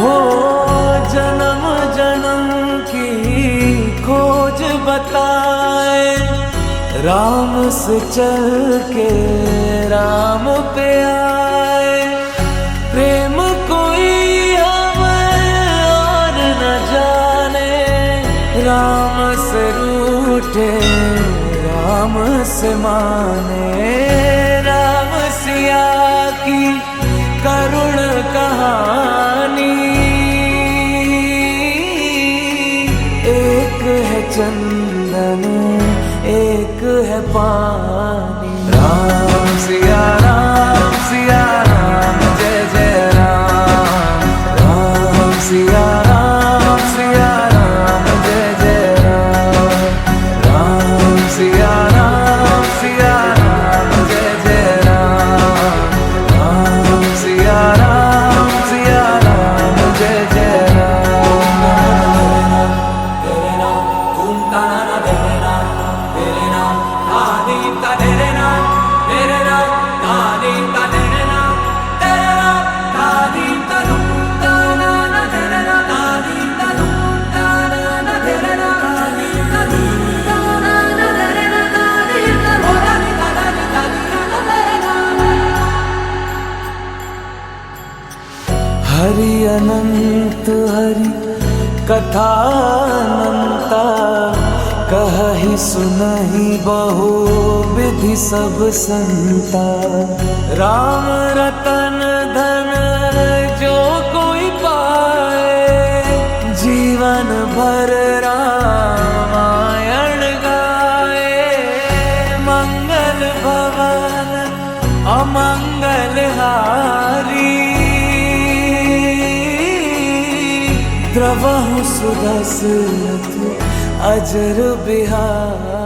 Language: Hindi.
हो जन्म जन्म की खोज बताए, राम से चल के राम पे आए। प्रेम कोई हमें और न जाने, राम से रूठे राम से माने। राम सिया की करुण कहानी, एक है चंदन एक है पानी। राम सिया राम जय जय राम। राम सिया राम जय जय राम। राम सिया राम जय जय राम। राम सिया राम जय जय राम। तेरे नाम धूम ताना तेरे नाम, तेरे नाम आदि का तेरे नाम, तेरे नाम आदि का तेरे नाम, तेरे नाम आदि का धूम ताना तेरे नाम, आदि का धूम ताना तेरे नाम, आदि का धूम ताना तेरे नाम, आदि का तेरे नाम। हरि अनंत हरि कथा अनंता, कहि सुनहि बहु विधि सब संता। राम रतन धन जो कोई पाए, जीवन भर रामायण गाए। मंगल भवन अमंगल हारी, द्रवहु सुदशरथ अजर बिहार।